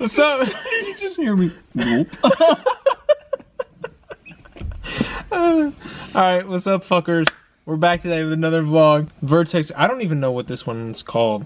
What's up? You just hear me. Nope. Alright, what's up, fuckers? We're back today with another vlog. Vertex, I don't even know what this one's called.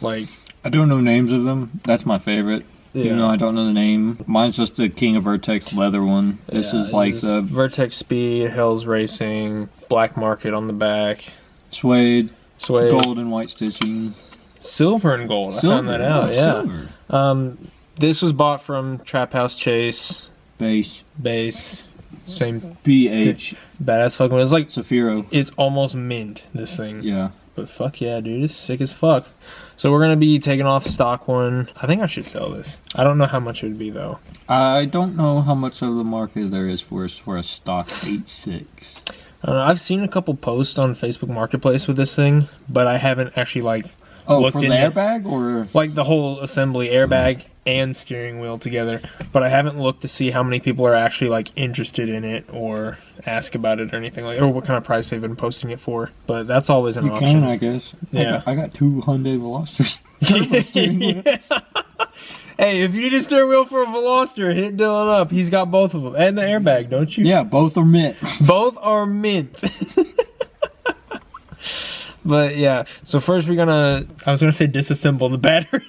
Like, I don't know names of them. That's my favorite. yeah. Even though I don't know the name. Mine's just the King of Vertex leather one. This is like the Vertex Speed, Hell's Racing, black market on the back. suede, Suede. gold and white stitching. Silver and gold. I found that out, yeah. Silver. This was bought from TraphouseBhase. Base. Same BH. badass fucking one. It's like Saphiro. it's almost mint, this thing. Yeah. But fuck yeah, dude, it's sick as fuck. So we're gonna be taking off stock one. I think I should sell this. I don't know how much it would be though. I don't know how much of the market there is for a stock 8.6. I've seen a couple posts on Facebook Marketplace with this thing, but I haven't actually like Oh, for the airbag or like the whole assembly, airbag and steering wheel together. But I haven't looked to see how many people are actually like interested in it or ask about it or anything like, or what kind of price they've been posting it for. But that's always an option. You can, I guess. Yeah, I got 2 Hyundai Velocitors. Hey, if you need a steering wheel for a Veloster, hit Dylan up. He's got both of them and the airbag, don't you? Yeah, both are mint. Both are mint. But yeah, so first I was gonna say disassemble the battery.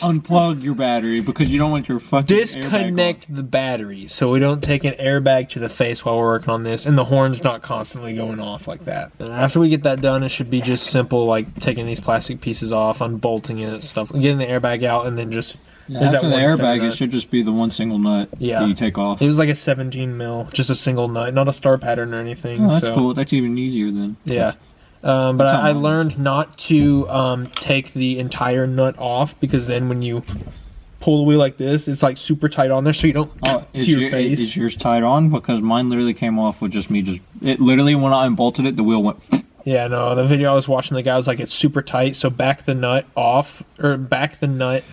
Unplug your battery because you don't want your fucking Disconnect the battery so we don't take an airbag to the face while we're working on this and the horn's not constantly going off like that. And after we get that done, it should be just simple, like taking these plastic pieces off, unbolting it, stuff, getting the airbag out, and then just after the airbag, it should just be the one single nut that you take off. It was like a 17 mil, just a single nut, not a star pattern or anything. Oh, that's cool. That's even easier then. Yeah. But I learned not to take the entire nut off, because then when you pull the wheel like this, it's like super tight on there, so you don't to your face. Is yours tied on? Because mine literally came off with just me it literally, when I unbolted it, the wheel went. Yeah, no, the video I was watching, the guy was like, it's super tight, so back the nut off, or back the nut.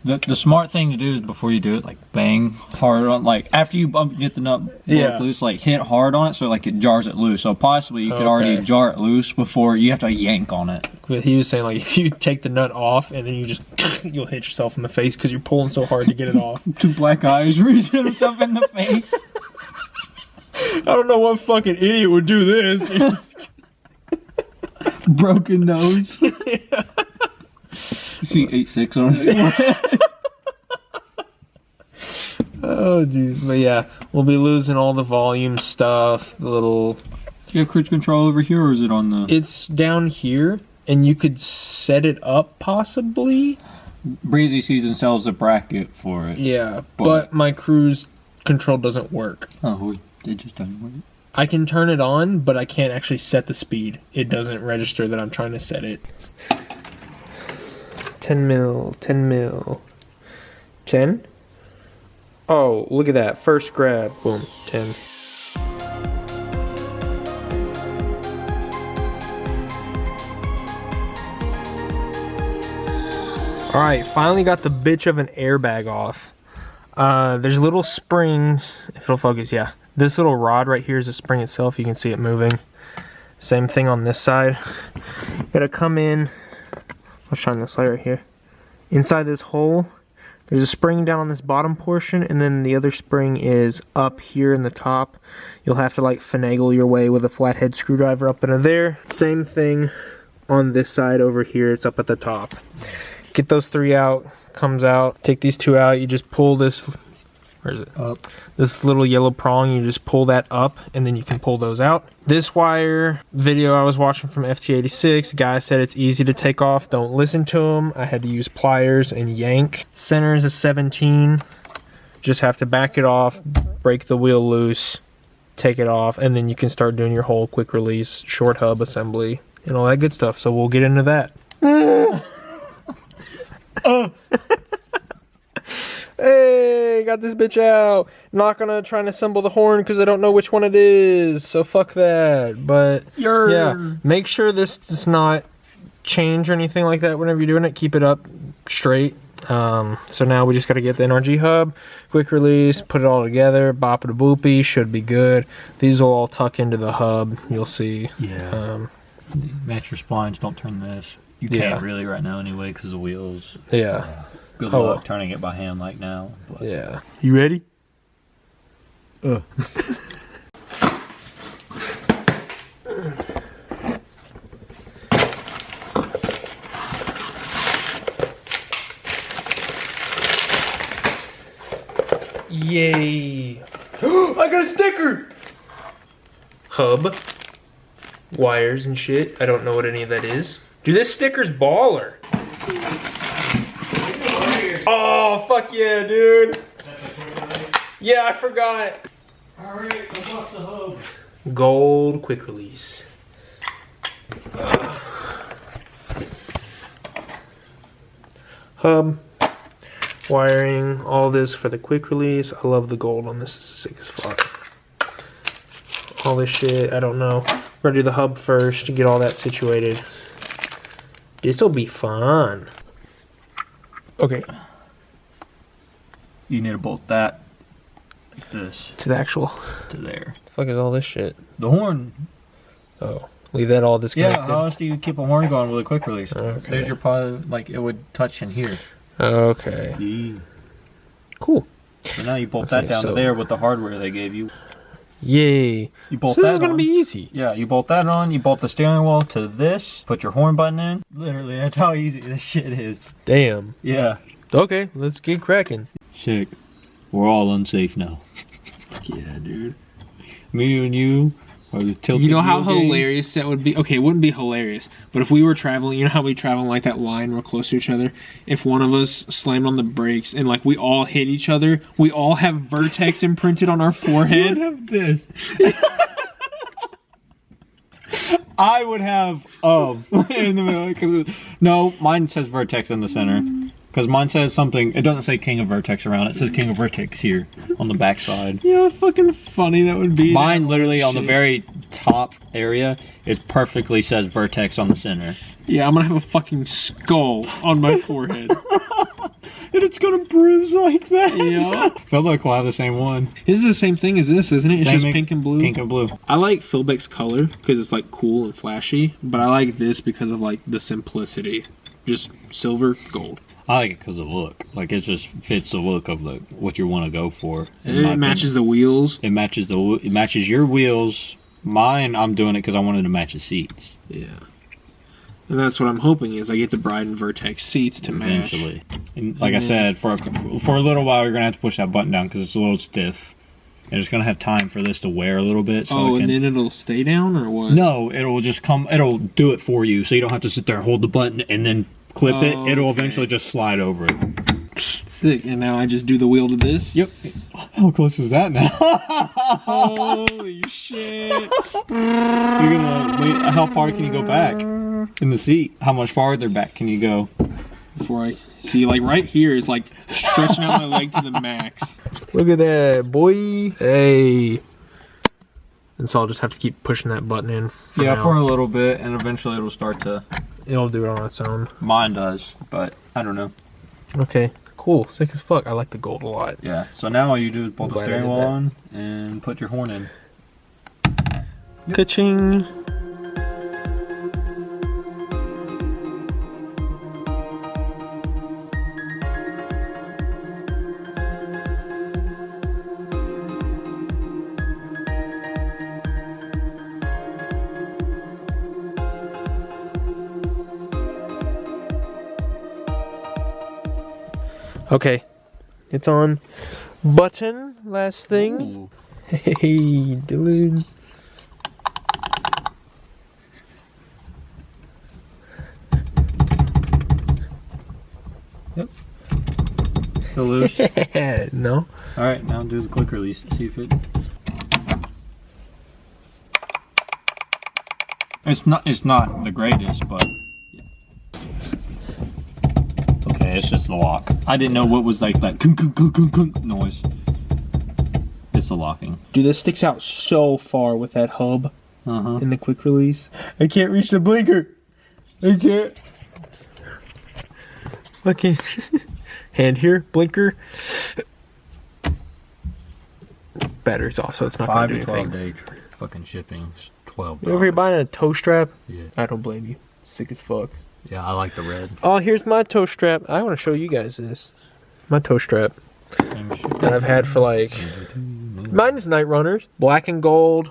The smart thing to do is before you do it, like bang hard on, like after you get the nut loose, like hit hard on it so like it jars it loose. So possibly you could already jar it loose before you have to yank on it. But he was saying like if you take the nut off and then you just you'll hit yourself in the face because you're pulling so hard to get it off. 2 black eyes reaching himself in the face. I don't know what fucking idiot would do this. Broken nose. Yeah. See 8.6 on his forehead. Oh jeez, but yeah, we'll be losing all the volume stuff, the little... Do you have cruise control over here, or is it on the... It's down here, and you could set it up, possibly? Breezy Season sells a bracket for it. Yeah, but my cruise control doesn't work. Oh, it just doesn't work. I can turn it on, but I can't actually set the speed. It doesn't register that I'm trying to set it. 10 mil, 10 mil. 10? Oh, look at that. First grab. Boom. 10. Alright, finally got the bitch of an airbag off. There's little springs. If it'll focus, yeah. This little rod right here is the spring itself. You can see it moving. Same thing on this side. Gotta come in. I'll shine this light right here. Inside this hole, there's a spring down on this bottom portion, and then the other spring is up here in the top. You'll have to like finagle your way with a flathead screwdriver up into there. Same thing on this side over here, it's up at the top. Get those 3 out, comes out. Take these 2 out, you just pull this, where is it? Up. This little yellow prong, you just pull that up, and then you can pull those out. This wire video I was watching from FT86, guy said it's easy to take off. Don't listen to him. I had to use pliers and yank. Center is a 17. Just have to back it off, break the wheel loose, take it off, and then you can start doing your whole quick release, short hub assembly, and all that good stuff. So we'll get into that. Hey, got this bitch out. Not gonna try and assemble the horn because I don't know which one it is, so fuck that. But yeah, make sure this does not change or anything like that whenever you're doing it. Keep it up straight. So now we just gotta get the NRG hub, quick release, put it all together, bop it a boopy, should be good. These will all tuck into the hub, you'll see. Yeah. Match your splines, don't turn this. You can't really right now anyway because of the wheels. Yeah. Good luck turning it by hand like now. But. Yeah. You ready? Yay. I got a sticker! Hub. Wires and shit. I don't know what any of that is. Dude, this sticker's baller. Oh, fuck yeah, dude. Yeah, I forgot. Alright, unbox the hub. Gold quick release. Hub. Wiring, all this for the quick release. I love the gold on this. This is sick as fuck. All this shit, I don't know. We're gonna do the hub first to get all that situated. This'll be fun. Okay. You need to bolt that like this. To the actual. To there. The fuck is all this shit? The horn. Oh. Leave that all disconnected? Yeah, how else do you keep a horn going with a quick release? Okay. There's your pod, like it would touch in here. Okay. Yeah. Cool. So now you bolt that down to there with the hardware they gave you. Yay. You bolt so that this is gonna be easy. Yeah, you bolt that on, you bolt the steering wheel to this, put your horn button in. Literally, that's how easy this shit is. Damn. Yeah. Okay, let's get cracking. Sick. We're all unsafe now. Yeah, dude. Me and you are the tilted. You know how hilarious that would be? Okay, it wouldn't be hilarious, but if we were traveling, you know how we travel in like that line real close to each other? If one of us slammed on the brakes and like we all hit each other, we all have Vertex imprinted on our forehead. You would have this. I would have in the middle because no, mine says Vertex in the center. Because mine says something, it doesn't say King of Vertex around it, says King of Vertex here on the back side. You know how fucking funny that would be? Mine literally on the very top area, it perfectly says Vertex on the center. Yeah, I'm gonna have a fucking skull on my forehead. And it's gonna bruise like that. Yeah. Feel like we'll have the same one. This is the same thing as this, isn't it? It's just pink and blue. Pink and blue. I like Philbeck's color because it's like cool and flashy, but I like this because of like the simplicity. Just silver, gold. I like it because of the look. Like it just fits the look of the what you want to go for. It matches the wheels. It matches your wheels. Mine, I'm doing it because I wanted to match the seats. Yeah. And that's what I'm hoping is I get the Bride and Vertex seats to match. Eventually. And like I said, for a little while you're gonna have to push that button down because it's a little stiff. And it's gonna have time for this to wear a little bit. So and then it'll stay down or what? No, it'll just come. It'll do it for you, so you don't have to sit there and hold the button and then clip it. It'll eventually just slide over it. Sick. And now I just do the wheel to this? Yep. How close is that now? Holy shit. You're gonna wait. How far can you go back in the seat? How much farther back can you go? Before I see, like right here is like stretching out my leg to the max. Look at that, boy. Hey. And so I'll just have to keep pushing that button in. For a little bit, and eventually it'll start to. It'll do it on its own. Mine does, but I don't know. Okay, cool. Sick as fuck. I like the gold a lot. Yeah. So now all you do is bolt the steering wheel on and put your horn in. Yep. Ka-ching. Okay, it's on. Button, last thing. Ooh. Hey, dude. Yep. Feel loose? No. Alright, now do the quick release. See if it... It's not the greatest, but... Okay, it's just the lock. I didn't know what was like that noise. It's the locking. Dude, this sticks out so far with that hub in the quick release. I can't reach the blinker. I can't. Okay. Hand here, blinker. Battery's off, so it's not going to do anything. 5 to 12 day fucking shipping's $12. You over here buying a toe strap? Yeah. I don't blame you. Sick as fuck. Yeah, I like the red. Oh, here's my toe strap. I want to show you guys this. My toe strap that I've had for like... Mine is Night Runners. Black and gold.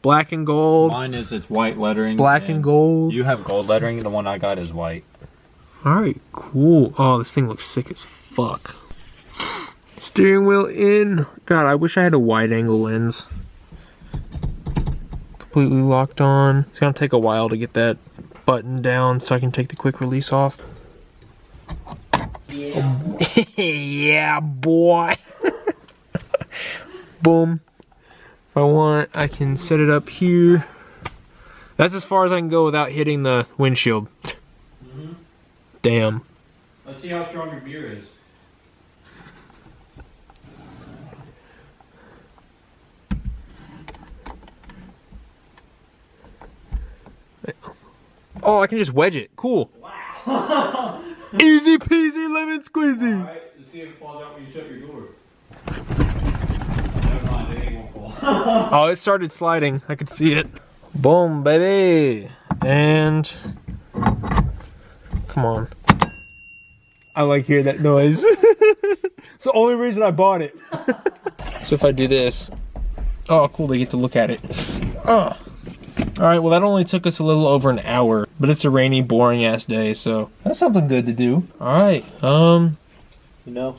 Black and gold. Mine is, it's white lettering. Black and gold. You have gold lettering. The one I got is white. Alright, cool. Oh, this thing looks sick as fuck. Steering wheel in. God, I wish I had a wide angle lens. Completely locked on. It's gonna take a while to get that button down so I can take the quick release off. Yeah, yeah boy. Boom. If I want, I can set it up here. That's as far as I can go without hitting the windshield. Damn. Let's see how strong your beer is. Oh, I can just wedge it. Cool. Wow. Easy peasy lemon squeezy. Alright, let's see if it falls out when you shut your door. Never mind, it ain't gonna fall. Oh, it started sliding. I could see it. Boom, baby. And come on. I like hearing that noise. It's the only reason I bought it. So if I do this, oh cool, they get to look at it. Alright, well that only took us a little over an hour, but it's a rainy, boring ass day, so that's something good to do. Alright, You know,